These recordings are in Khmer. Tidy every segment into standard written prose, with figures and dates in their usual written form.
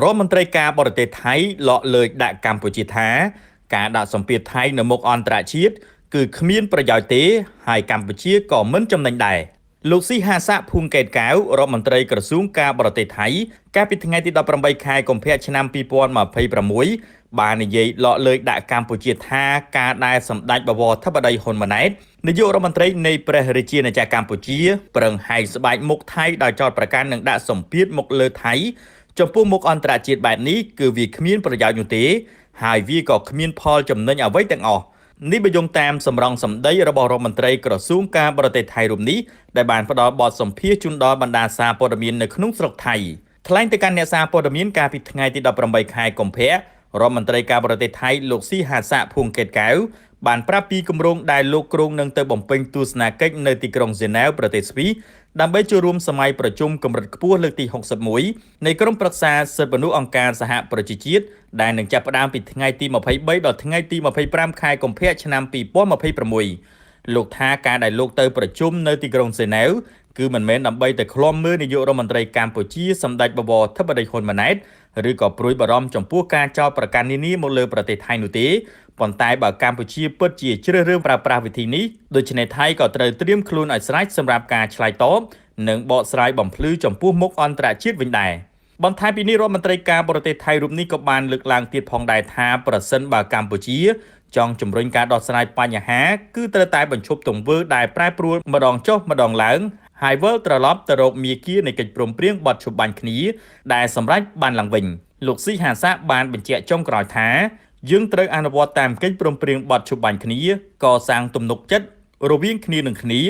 រដ្ឋមន្ត្រីការបរទេសថៃលក់លើកដាក់កម្ពុជាថាការដាក់សម្ពាធថៃនៅមុខអន្តរជាតិគឺគ្មានប្រយោជន៍ទេហើយកម្ពុជាក៏មិនចំណេញដែរលោកស៊ីហាសាភួងកេតកៅរដ្ឋមន្ត្រីក្រសួងការបរទេសថៃកាលពីថ្ងៃទី18ខែកុម្ភៈឆ្នាំ2026បាននិយាយលក់លើកដាក់កម្ពុជាថាការដែលសម្ដេចបវរធិបតីហ៊ុនម៉ាណែតនាយករដ្ឋមន្ត្រីនៃព្រះរាជាណាចក្រកម្ពុជាប្រឹងហែកស្បែកមុខថៃដោយចោទប្រកាន់នឹងដាក់សម្ពាធមកលើថៃចំពោះមុខអន្តរជាតិបែបនេះគឺវាគ្មានប្រយោជន៍នោះទេហើយវាក៏គ្មានផលចំណេញអ្វីទាំងអស់នេះបញ្យងតាមសម្រងសម្ដីរបស់រដ្ឋមន្ត្រីក្រសួងការបរទេសថៃរូបនេះដែលបានផ្ដល់បទសម្ភាសន៍ជូនដល់បណ្ដាសារព័ត៌មាននៅក្នុងស្រុកថៃថ្លែងទៅកាន់អ្នកសារព័ត៌មានកាលពីថ្ងៃទី18ខែកុម្ភៈរដ្ឋមន្ត្រីការបរទេសថៃលោកស៊ីហាសាភួងកេតកៅបានប្រាប់ពីគម្រោងដែលលោកគ្រោងនឹងទៅបំពេញទស្សនកិច្ចនៅទីក្រុងហ្សឺណែវប្រទេសស្វីសដើម្បីចូលរួមសម័យប្រជុំកម្រិតខ្ពស់លើកទី61នៃក្រុមប្រឹក្សាសិទ្ធិមនុស្សអង្គការសហប្រជាជាតិដែលនឹងចាប់ផ្ដើមពីថ្ងៃទី23ដល់ថ្ងៃទី25ខែកុម្ភៈឆ្នាំ2026លោកថាការដែលលោកទៅប្រជុំនៅទីក្រុងហ្សឺណែវគឺមិនមែនដើម្បីតែឃ្លាំមើលនាយករដ្ឋមន្ត្រីកម្ពុជាសម្ដេចបវរធិបតីហ៊ុនម៉ាណែតឬក៏ព្រួយបារម្ភចំពោះការចោទប្រកាន់នានាមកលើប្រទេសថៃនោះទេប៉ុន្តែបើកម្ពុជាពិតជាជ្រើសរើសប្រើប្រាស់វិធីនេះដូច្នេះថៃក៏ត្រូវត្រៀមខ្លួនឲ្យស្រេចសម្រាប់ការឆ្លើយតបនិងបកស្រាយបំភ្លឺចំពោះមុខអន្តរជាតិវិញដែរបន្ថែមពីនេះរដ្ឋមន្ត្រីការបរទេសថៃរូបនេះក៏បានលើកឡើងទៀតផងដែរថាប្រសិនបើកម្ពុជាចង់ជំរុញការដោះស្រាយបញ្ហាគឺត្រូវតែបញ្ឈប់ទង្វើដែលប្រែប្រួលម្ដងចុះម្ដងឡើងហើយវិលត្រឡប់ទៅរកមាគ៌ានៃកិច្ចព្រមព្រៀងបទឈប់បាញ់គ្នាដែលសម្រេចបានឡើងវិញលោកស៊ីហាសាបានបញ្ជាក់ចុងក្រោយថាយើងត្រូវអនុវត្តតាមកិច្ចព្រមព្រៀងបទឈប់បាញ់គ្នាកសាងទំនុកចិត្តរវាងគ្នានឹងគ្នា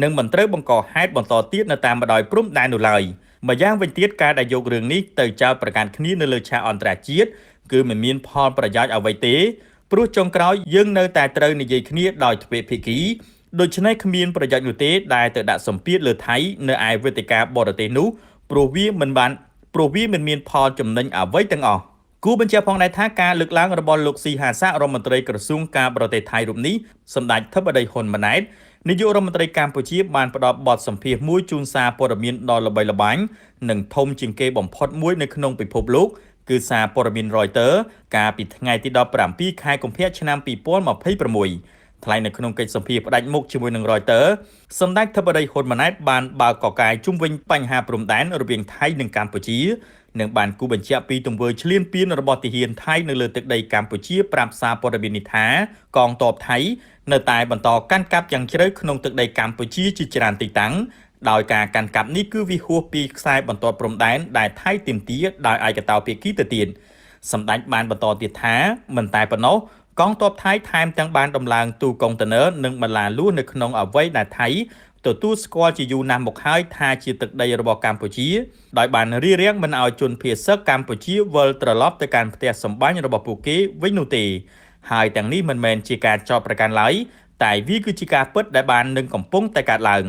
និងមិនត្រូវបង្កហេតុបន្តទៀតនៅតាមបណ្ដោយព្រំដែននោះឡើយម្យ៉ាងវិញទៀតការដែលយករឿងនេះទៅចោទប្រកាន់គ្នានៅលើឆាកអន្តរជាតិគឺមិនមានផលប្រយោជន៍អ្វីទេព្រោះចុងក្រោយយើងនៅតែត្រូវនិយាយគ្នាដោយទ្វេភាគីដូច្នេះគ្មានប្រយោជន៍នោះទេដែលទៅដាក់សម្ពាធលើថៃនៅឯវេទិកាបរទេសនោះព្រោះវាមិនមានផលចំណេញអ្វីទាំងអស់គូបញ្ជាក់ផងដែរថាការលើកឡើងរបស់លោកស៊ីហាសារដ្ឋមន្ត្រីក្រសួងការបរទេសថៃរូបនេះសម្ដេចធិបតីហ៊ុនម៉ាណែតនាយករដ្ឋមន្ត្រីកម្ពុជាបានផ្ដល់បទសម្ភាសន៍មួយជូនសារព័ត៌មានដ៏ល្បីល្បាញនិងធំជាងគេបំផុតមួយនៅក្នុងពិភពលោកគឺសារព័ត៌មាន Reuters កាលពីថ្ងៃទី17ខែកុម្ភៈឆ្នាំ2026ថ្លែងនៅក្នុងកិច្ចសម្ភាសន៍ផ្ដាច់មុខជាមួយនឹង Reuters សម្ដេចធិបតីហ៊ុនម៉ាណែតបានបើកកកាយជុំវិញបញ្ហាព្រំដែនរវាងថៃនិងកម្ពុជានិងបានគូបញ្ជាក់ពីទង្វើឈ្លានពានរបស់ទាហានថៃនៅលើទឹកដីកម្ពុជាប្រាប់សារព័ត៌មាននេះថាកងទ័ពថៃនៅតែបន្តកាន់កាប់យ៉ាងជ្រៅក្នុងទឹកដីកម្ពុជាជាច្រើនទីតាំងដោយការកាន់កាប់នេះគឺវាហួសពីខ្សែបន្ទាត់ព្រំដែនដែលថៃទាមទារដោយឯកតោភាគីទៅទៀតសម្ដេចបានបន្តទៀតថាមិនតែប៉ុណ្ណោះកងទ័ពថៃថែមទាំងបានដំឡើងទូកុងតឺន័រនិងបន្លាលួសនៅក្នុងអ្វីដែលថៃទទួលស្គាល់ជាយូរណាស់មកហើយថាជាទឹកដីរបស់កម្ពុជាដោយបានរារាំងមិនឲ្យជនភៀសសឹកកម្ពុជាវិលត្រឡប់ទៅកាន់ផ្ទះសម្បែងរបស់ពួកគេវិញនោះទេហើយទាំងនេះមិនមែនជាការចោទប្រកាន់ឡើយតែវាគឺជាការពិតដែលបាននឹងកំពុងតែកើតឡើង